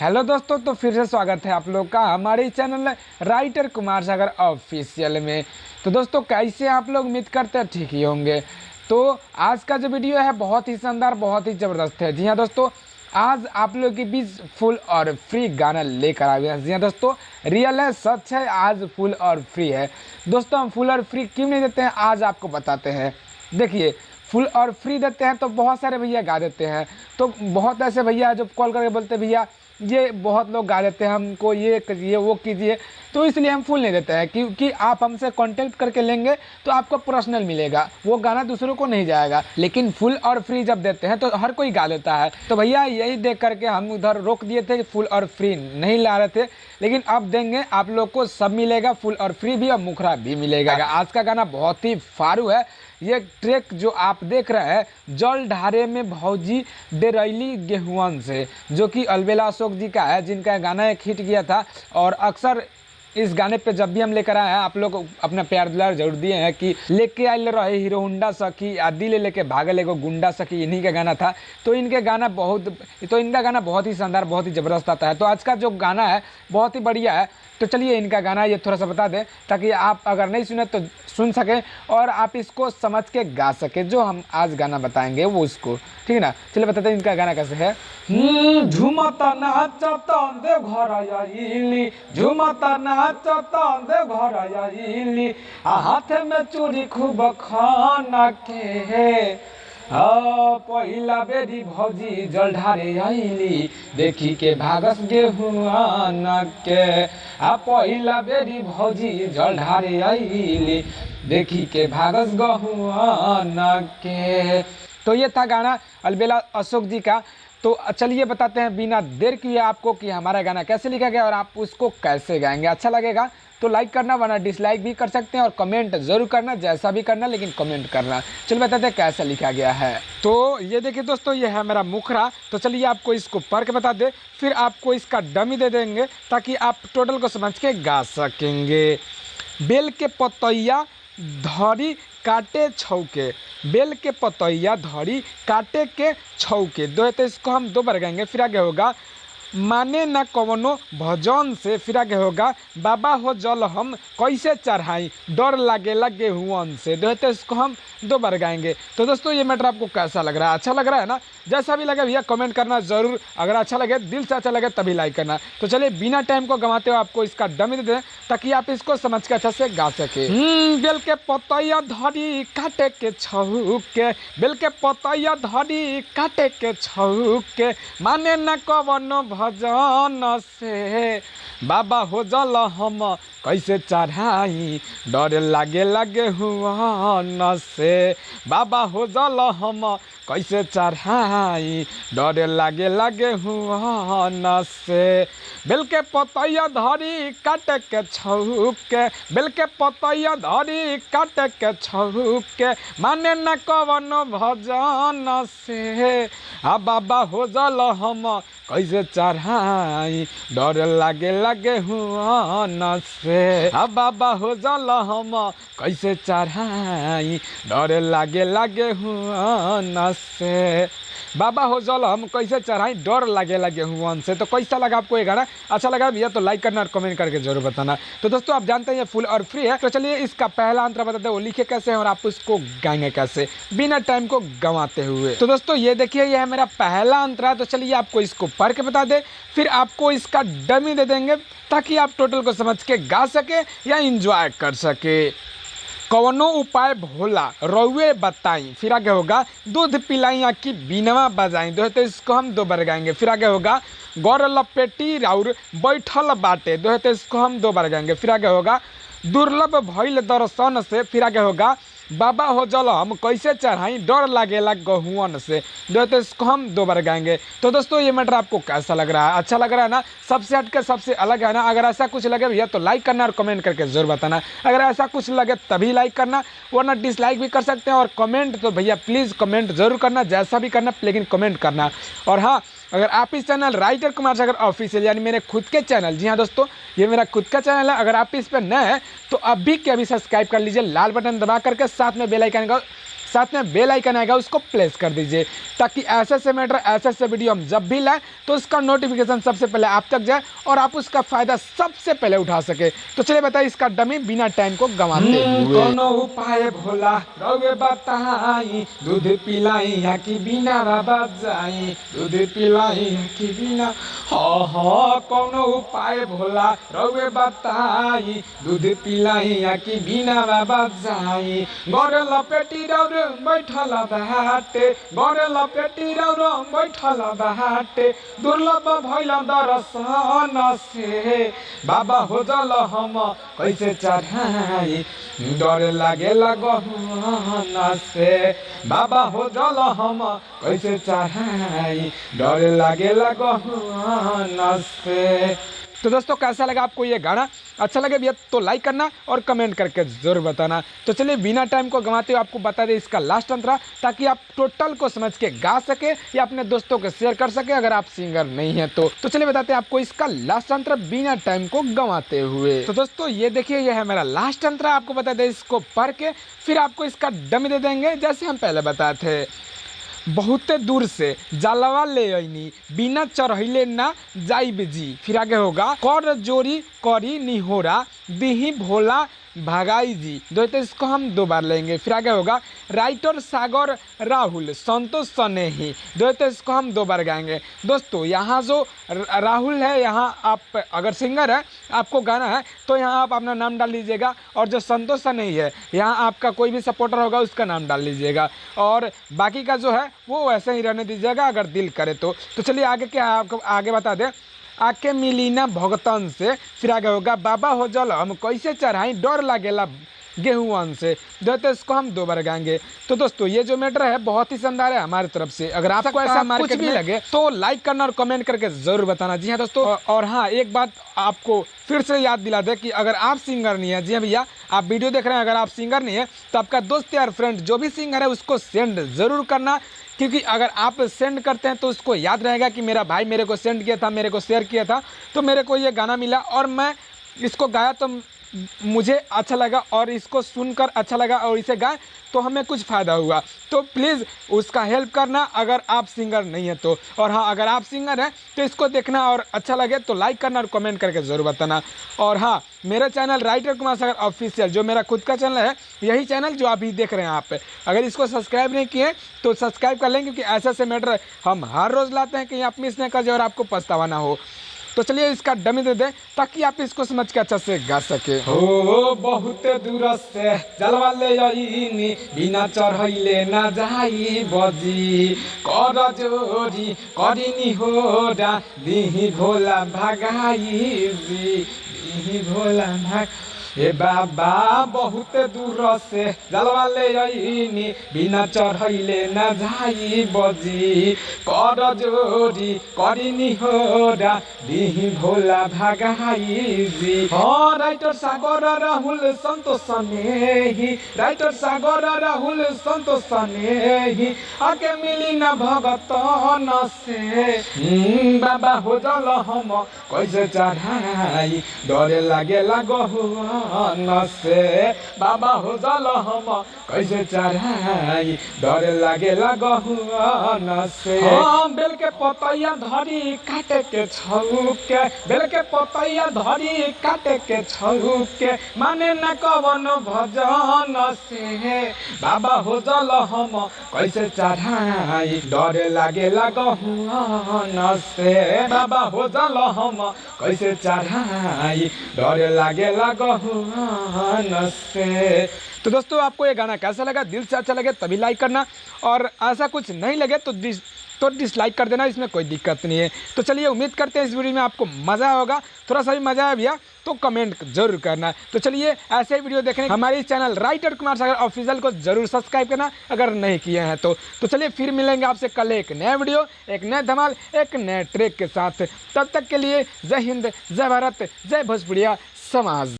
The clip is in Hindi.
हेलो दोस्तों, तो फिर से स्वागत है आप लोग का हमारे channel writer Kumar Sagar official में। तो दोस्तों कैसे आप लोग उम्मीद करते हैं ठीक ही होंगे। तो आज का जो वीडियो है बहुत ही शानदार, बहुत ही ज़बरदस्त है। जी हाँ दोस्तों, आज आप लोग के बीच फुल और फ्री गाना लेकर आए हैं। जी हाँ दोस्तों, रियल है, सच है, आज फुल और फ्री है। दोस्तों हम फुल और फ्री क्यों नहीं देते हैं आज आपको बताते हैं। देखिए, फुल और फ्री देते हैं तो बहुत सारे भैया गा देते हैं, तो बहुत ऐसे भैया जो कॉल करके बोलते हैं भैया ये बहुत लोग गा देते हैं, हमको ये करिए वो कीजिए, तो इसलिए हम फुल नहीं देते हैं। क्योंकि आप हमसे कांटेक्ट करके लेंगे तो आपको पर्सनल मिलेगा, वो गाना दूसरों को नहीं जाएगा। लेकिन फुल और फ्री जब देते हैं तो हर कोई गा लेता है। तो भैया यही देख करके हम उधर रोक दिए थे कि फुल और फ्री नहीं ला रहे थे, लेकिन अब देंगे आप लोग को, सब मिलेगा, फुल और फ्री भी और मुखरा भी मिलेगा। आज का गाना बहुत ही फारू है। ये ट्रैक जो आप देख रहे हैं जल ढारे में भौजी डेरैली गेहुअन से, जो कि अलबेला अशोक जी का है, जिनका गाना एक हिट किया था। और अक्सर इस गाने पे जब भी हम लेकर आए हैं आप लोग अपना प्यार दुलार जरूर दिए हैं कि लेके आए रहे हीरो होंडा सखी आ दिल लेके भागल एगो गुंडा सखी, इन्हीं का गाना था। तो इनका गाना बहुत ही शानदार, बहुत ही ज़बरदस्त आता है। तो आज का जो गाना है बहुत ही बढ़िया है। तो चलिए इनका गाना ये थोड़ा सा बता दें ताकि आप अगर नहीं सुने तो सुन सकें और आप इसको समझ के गा सकें। जो हम आज गाना बताएंगे वो उसको, ठीक है ना। चलिए बताते हैं इनका गाना कैसे है। झुमता नाचता देव घर आइली, झुमता नाचता देव घर आइली, हाथ में चूड़ी खूब खाना के पहिला बेरी भौजी जल ढारे आइली, देखी के भागस गेहुआन के। पहिला बेरी भौजी जल ढारे आइली, देखी के भागस गेहुआन के। तो ये था गाना अलबेला अशोक जी का। तो चलिए बताते हैं बिना देर किए आपको कि हमारा गाना कैसे लिखा गया और आप उसको कैसे गाएंगे। अच्छा लगेगा तो लाइक करना, वरना डिसलाइक भी कर सकते हैं, और कमेंट ज़रूर करना, जैसा भी करना लेकिन कमेंट करना। चलिए बताते हैं कैसे लिखा गया है। तो ये देखिए दोस्तों, ये है मेरा मुखरा। तो चलिए आपको इसको पढ़ के बता दे, फिर आपको इसका डमी दे देंगे ताकि आप टोटल को समझ के गा सकेंगे। बेल के पतैया धरी काटे छौके, बेल के पतैया धरी काटे के छौके, दो है तो इसको हम दो बार गाएंगे। फिर आगे होगा माने ना कवनो भजन से, फिर आगे होगा बाबा हो जल हम कैसे चढ़ाई, डर लागे लगे हुअन से, दो है तो इसको हम दो बार गाएंगे। तो दोस्तों ये मैटर आपको कैसा लग रहा है, अच्छा लग रहा है ना। जैसा भी लगे भैया कमेंट करना ज़रूर, अगर अच्छा लगे, दिल से अच्छा लगे तभी लाइक करना। तो चलिए बिना टाइम को गंवाते हुए आपको इसका डमी दे दें ताकि आप इसको समझ के अच्छा से गा सके। बेल के पतैया धरी काटे के छौके, बेल के पतैया धरी काटे के छौके, माने न कवनो भजन से, बाबा हो जल हम कैसे चढ़ाई, डर लागे लगे हुआ से, बाबा हो जल हम कैसे चढ़ाई, डर लागे लगे हुआ से। बेल के पतैया धरी काटे के छौके, बेल के पतैया धरी काटे के छौके, माने न कवनो भजन से, बाबा हो जल हम कैसे चढ़ाई, डर लागे लगे हुआ से, बाबा हो जल हम कैसे चढ़ाई, डर लागे लगे हुआ से, बाबा हो जल हम कैसे चढ़ाई, डर लागे लगे हुआ से। तो कैसा लगा आपको ये गाना, अच्छा लगा भैया तो लाइक करना और कमेंट करके जरूर बताना। तो दोस्तों आप जानते हैं ये फुल और फ्री है। तो चलिए इसका पहला अंतरा बताते हैं वो लिखे कैसे हैं और आप उसको गाएंगे कैसे बिना टाइम को गंवाते हुए। तो दोस्तों ये देखिए, ये है मेरा पहला अंतरा। तो चलिए आपको इसको पढ़ के बता दे, फिर आपको इसका डमी दे देंगे ताकि आप टोटल को समझ के गा सके या इंजॉय कर सके। कवनो उपाय भोला रउए बताई, फिर आगे होगा दूध पिलाई आँखी बीनवा बजाई, दो है तो इसको हम दो बार गाएंगे। फिर आगे होगा गौर लपेटी राउर बैठल बाटे, दो है तो इसको हम दो बार गाएंगे। फिर आगे होगा दुर्लभ भइल दर्शन से, फिर आगे होगा बाबा हो जल हम कैसे चढ़ाई, डर लागेला गहुअन से, दो तो इसको हम दो बार गाएंगे। तो दोस्तों ये मैटर आपको कैसा लग रहा है, अच्छा लग रहा है ना, सबसे हटके सबसे अलग है ना। अगर ऐसा कुछ लगे भैया तो लाइक करना और कमेंट करके जरूर बताना। अगर ऐसा कुछ लगे तभी लाइक करना, वरना डिसलाइक भी कर सकते हैं। और कमेंट तो भैया प्लीज़ कमेंट जरूर करना, जैसा भी करना लेकिन कमेंट करना। और हाँ, अगर आप इस channel writer Kumar Sagar official यानी मेरे खुद के चैनल, जी हाँ दोस्तों ये मेरा खुद का चैनल है, अगर आप इस पर नए हैं तो अभी के अभी सब्सक्राइब कर लीजिए लाल बटन दबा करके, साथ में बेल आइकन का साथ में बेल आइकन आएगा उसको प्रेस कर दीजिए, ताकि ऐसे ऐसे मैटर ऐसे ऐसे वीडियो हम जब भी लाएं तो उसका नोटिफिकेशन सबसे पहले आप तक जाए और आप उसका फ़ायदा सबसे पहले उठा सके। तो चलिए बताइए इसका डमी बिना टाइम को गंवाते हुए। कोनो उपाय भोला रउए बताई, दूध पिलाई या कि बिना बजाई, दूध पिलाई या कि बिना, हाँ कोनो उपाय भोला रउए बताई, दूध पिलाई या कि बिना बजाई। गरे लपेटी रउरे बैठल बाटे, गरे लपेटी रउरे बैठल बाटे, दुर्लभ भइल दर्शन से बाबा हो जल हम कैसे चढ़ाई, डर लागेला गहन से बाबा हो जल हम कैसे चढ़ाई, डर लागेला गहन से। तो दोस्तों कैसा लगा आपको ये गाना? अच्छा लगे भैया तो लाइक करना और कमेंट करके ज़रूर बताना। तो चलिए बिना टाइम को गंवाते हुए आपको बता दें इसका लास्ट अंतरा, ताकि आप टोटल को समझ के गा सके या अपने दोस्तों को शेयर कर सके अगर आप सिंगर नहीं है तो चलिए बताते हैं आपको इसका लास्ट अंतरा बिना टाइम को गंवाते हुए। तो दोस्तों ये देखिए, ये है मेरा लास्ट अंतरा। आपको बता दें इसको पढ़ के फिर आपको इसका डमी दे देंगे जैसे हम पहले बताए थे। बहुते दूर से जलवा ले आईनी, बिना चढ़ैले ना जाइब जी। फिर आगे होगा कर जोरी करी निहोरा, दिही भोला भगाई जी। तो इसको हम 2 बार लेंगे। फिर आगे होगा राइटर सागर राहुल संतोष स्नेही, तो इसको हम 2 बार गाएंगे। दोस्तों यहाँ जो राहुल है, यहाँ आप अगर सिंगर है आपको गाना है तो यहाँ आप अपना नाम डाल लीजिएगा, और जो संतोष स्नेही है यहाँ आपका कोई भी सपोर्टर होगा उसका नाम डाल लीजिएगा, और बाकी का जो है वो वैसे ही रहने दीजिएगा अगर दिल करे तो। चलिए आगे क्या आपको आगे बता दें। आके मिली ना भगतन से, फिर आगे होगा बाबा हो जल हम कैसे चढ़ाई, डर लागेला गेहूं से। तो इसको हम 2 बार गाएंगे। तो दोस्तों ये जो मैटर है बहुत ही शानदार है हमारी तरफ से। अगर आपको ऐसा कुछ भी लगे तो लाइक करना और कमेंट करके जरूर बताना। जी हाँ दोस्तों, और हाँ एक बात आपको फिर से याद दिला दे कि अगर आप सिंगर नहीं है, जी हाँ भैया आप वीडियो देख रहे हैं, अगर आप सिंगर नहीं है तो आपका दोस्त यार फ्रेंड जो भी सिंगर है उसको सेंड जरूर करना, क्योंकि अगर आप सेंड करते हैं तो उसको याद रहेगा कि मेरा भाई मेरे को सेंड किया था, मेरे को शेयर किया था, तो मेरे को ये गाना मिला और मैं इसको गाया तो मुझे अच्छा लगा, और इसको सुनकर अच्छा लगा और इसे गाएं तो हमें कुछ फ़ायदा हुआ। तो प्लीज़ उसका हेल्प करना अगर आप सिंगर नहीं है तो। और हाँ अगर आप सिंगर हैं तो इसको देखना और अच्छा लगे तो लाइक करना और कमेंट करके ज़रूर बताना। और हाँ मेरा channel writer Kumar Sagar official जो मेरा खुद का चैनल है, यही चैनल जो अभी देख रहे हैं आप, अगर इसको सब्सक्राइब नहीं किए तो सब्सक्राइब कर लें, क्योंकि ऐसे ऐसे मैटर हम हर रोज़ लाते हैं कि आप मिस न कर जाए और आपको पछतावा ना हो। तो चलिए इसका डमी दे दें ताकि आप इसको समझ के अच्छा से गा सके। हो बहुत दूर से जलवा ले आईनी, बिना चढ़ैले ना जाई बजी, कर जोरी करिनी होरा, दिही भोला भगाई जी, दिही भोला भाग। हे बाबा बहुत दूर से जलवा ले आईनी, बिना चढ़ैले ना जाई बजी, कर जोरी करिनी होरा, दिही भोला भगाई जी। हाँ राइटर सागर राहुल संतोष स्नेही, राइटर सागर राहुल संतोष स्नेही, आके मिली ना भगतन से बाबा हो जल हम कैसे चढ़ाई, डर लागेला गहुआ से बाबा हो जल हम कैसे चढ़ाई, डर लागेला गहुआ से। हाँ बेल के पतैया धरी काटे के छौके, बेल के पतैया धरी काटे के छौके, माने न कवन भजन से बाबा हो जल हम कैसे चढ़ाई, डर लागेला गहुआ से बाबा हो जल हम कैसे चढ़ाई, डर लागेला गहुआ से। तो दोस्तों आपको ये गाना कैसा लगा? दिल से अच्छा लगे तभी लाइक करना, और ऐसा कुछ नहीं लगे तो डिसलाइक कर देना, इसमें कोई दिक्कत नहीं है। तो चलिए उम्मीद करते हैं इस वीडियो में आपको मज़ा होगा, थोड़ा सा भी मज़ा आया भैया तो कमेंट जरूर करना। तो चलिए ऐसे ही वीडियो देखने हमारे channel writer Kumar Sagar official को जरूर सब्सक्राइब करना अगर नहीं किए हैं तो। चलिए फिर मिलेंगे आपसे कल एक नया वीडियो, एक नए धमाल, एक नए ट्रैक के साथ। तब तक के लिए जय हिंद, जय भारत, जय भोजपुरिया समाज।